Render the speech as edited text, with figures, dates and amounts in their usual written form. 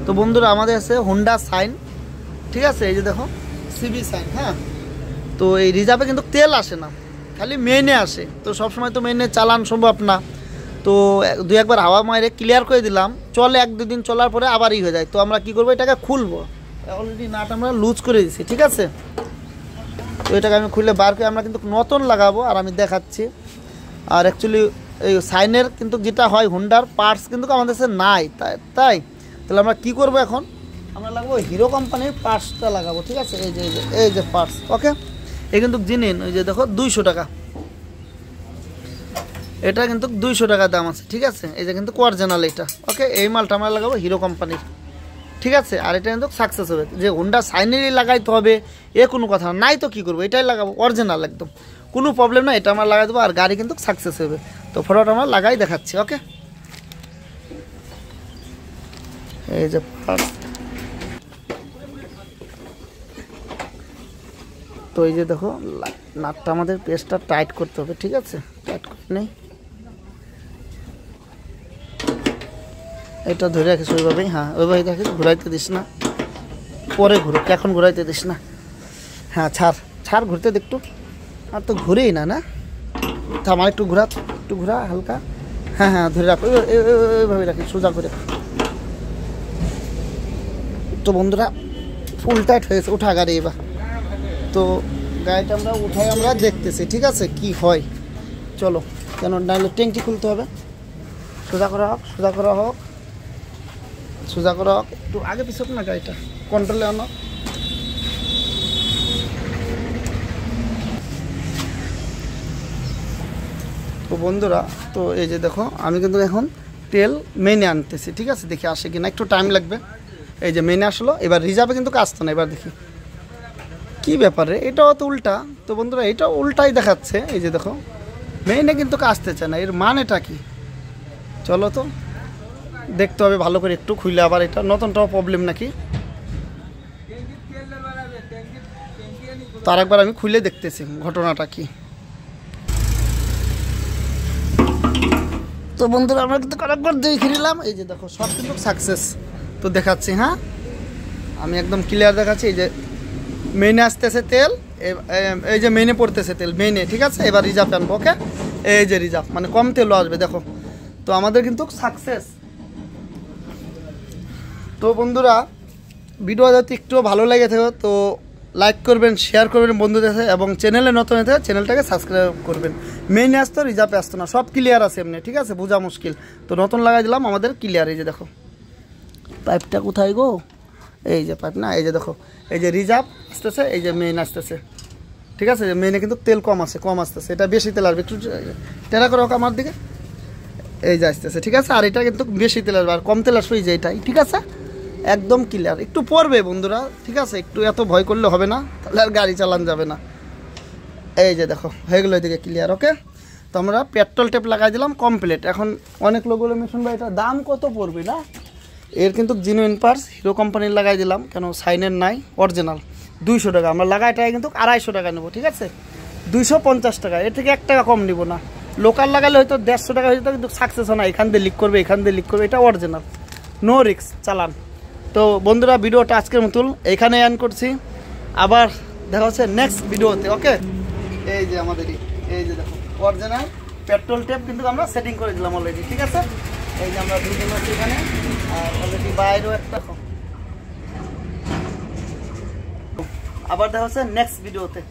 তো বন্ধুরা আমাদের আছে হোন্ডা সাইন, ঠিক আছে, এই যে দেখো সিবি সাইন। হ্যাঁ, তো এই রিজার্ভে কিন্তু তেল আসে না, খালি মেইনে আসে। তো সবসময় তো মেইনে চালান সম্ভব না, তো দুই একবার হাওয়া মারে ক্লিয়ার করে দিলাম, চলে 1-2 দিন চলার পরে আবারই হয়ে যায়। তো আমরা কি করবো, এটাকে খুলবো। অলরেডি নাট আমরা লুজ করে দিচ্ছি, ঠিক আছে। তো এটাকে আমি খুলে বার করে আমরা কিন্তু নতুন লাগাবো, আর আমি দেখাচ্ছি। আর অ্যাকচুয়ালি এই সাইনের কিন্তু যেটা হয় হোন্ডার পার্টস কিন্তু আমাদের কাছে নাই, তাই তাহলে আমরা কি করব, এখন আমরা লাগাবো হিরো কোম্পানির পার্টসটা লাগাবো, ঠিক আছে। এই যে পার্টস, ওকে। এই কিন্তু জিনিস ওই যে দেখো 200 টাকা, এটা কিন্তু 200 টাকা দাম আছে, ঠিক আছে। এই যে কিন্তু অরিজিনাল এটা, ওকে। এই মালটা আমরা লাগাবো হিরো কোম্পানির, ঠিক আছে। আর এটা কিন্তু সাকসেস হবে, যে হোন্ডা সাইনেরই লাগাইতে হবে এ কোনো কথা নাই। তো কী করবো, এটাই লাগাবো অরিজিনাল, একদম কোনো প্রবলেম না, এটা আমরা লাগাই দেবো, আর গাড়ি কিন্তু সাকসেস হবে। তো ফটোটা আমরা লাগাই দেখাচ্ছি, ওকে। এই যে তো এই যে দেখো নাটটা আমাদের পেস্টটা টাইট করতে হবে, ঠিক আছে। টাইট করে নেই, এটা ধরে রাখিস ওইভাবেই। হ্যাঁ, ওইভাবে রাখিস, ঘুরাইতে দিস না, পরে ঘুরো, এখন ঘুরাইতে দিস না। হ্যাঁ, ছাড় ঘুরতে দে একটু। আর তো ঘুরেই না আমার একটু ঘুরা হালকা। হ্যাঁ, ধরে রাখো, ওইভাবে রাখি, সোজা করে। তো বন্ধুরা ফুল টাইট হয়েছে, উঠা গাড়ি এবার। তো গাড়িটা আমরা উঠাই, আমরা দেখতেছি, ঠিক আছে, কি হয়। চলো, কেন নাহলে ট্যাঙ্কি খুলতে হবে। সোজা করা হোক, একটু আগে পিছক না, গাড়িটা কন্ট্রোলে আনো। তো বন্ধুরা, তো এই যে দেখো আমি কিন্তু এখন তেল মেনে আনতেছি, ঠিক আছে। দেখি আসে কিনা, একটু টাইম লাগবে। এই যে মেনে আসলো, এবার রিজার্ভে কিন্তু আসতো না। এবার দেখি কি ব্যাপারে, এটাও তো উল্টা। তো বন্ধুরা এটাও উল্টাই দেখাচ্ছে, এই যে দেখো মেনে কিন্তু আসতে চায় না, এর মানেটা কি? চলো তো দেখতে হবে ভালো করে, একটু খুলে। আবার এটা নতুনটাও প্রবলেম নাকি, তার একবার আমি খুলে দেখতেছি ঘটনাটা কি। তো বন্ধুরা আমরা কিন্তু আরেকবার দেখে নিলাম, এই যে দেখো সব কিন্তু সাকসেস। তো দেখাচ্ছি, হ্যাঁ আমি একদম ক্লিয়ার দেখাচ্ছি। এই যে মেনে আসতেছে তেল, এই যে মেনে পড়তেছে তেল, মেনে, ঠিক আছে। এবার রিজার্ভ আনবো, ওকে। এই যে রিজার্ভ মানে কম তেলও আসবে, দেখো। তো আমাদের কিন্তু সাকসেস। তো বন্ধুরা ভিডিও যদি একটু ভালো লেগে থাকে তো লাইক করবেন, শেয়ার করবেন বন্ধুদের সাথে, এবং চ্যানেলে নতুন হয়ে থাকে চ্যানেলটাকে সাবস্ক্রাইব করবেন। মেইনে আসতো, রিজার্ভে আসতো না, সব ক্লিয়ার আছে এমনি, ঠিক আছে, বোঝা মুশকিল। তো নতুন লাগাই দিলাম, আমাদের ক্লিয়ার। এই যে দেখো পাইপটা কোথায় গো, এই যে পাইপ না, এই যে দেখো এই যে রিজার্ভ আসতেছে, এই যে মেইন আসতেছে, ঠিক আছে। মেইনে কিন্তু তেল কম আসতেছে, এটা বেশি তেল আসবে। একটু টেরা করো আমার দিকে, এই যে আসতেছে, ঠিক আছে। আর এটা কিন্তু বেশি তেল আসবে, আর কম তেল আসবে এই যে এটাই, ঠিক আছে। একদম ক্লিয়ার, একটু পড়বে বন্ধুরা, ঠিক আছে। একটু এত ভয় করলে হবে না, তাহলে আর গাড়ি চালানো যাবে না। এই যে দেখো হয়ে গেলো এদিকে ক্লিয়ার, ওকে। তো আমরা পেট্রোল টেপ লাগাই দিলাম, কমপ্লিট। এখন অনেক লোক বলে মিশন ভাই এটা দাম কত পড়বে না, এর কিন্তু জেনুইন পার্টস হিরো কোম্পানির লাগাই দিলাম, কেন সাইনের নাই, অরিজিনাল। 200 টাকা আমরা লাগাইটাই কিন্তু 250 টাকা নেবো, ঠিক আছে। 250 টাকা, এর থেকে 1 টাকা কম নিব না। লোকাল লাগালে হয়তো 150 টাকা হয়তো, কিন্তু সাকসেস হয় না। এখান দিয়ে লিক করবে, এটা অরিজিনাল, নো রিস্ক, চালান। তো বন্ধুরা ভিডিওটা আজকের মতন এখানে এন্ড করছি, আবার দেখা হচ্ছে নেক্সট ভিডিওতে, ওকে। এই যে আমাদের এই যে দেখো অরিজিনাল পেট্রোল টেপ কিন্তু আমরা সেটিং করে দিলাম অলরেডি, ঠিক আছে। এই যে আমরা দুজন আছি এখানে, আর অলরেডি বাইরেও একটা। আবার দেখা হচ্ছে নেক্সট ভিডিওতে।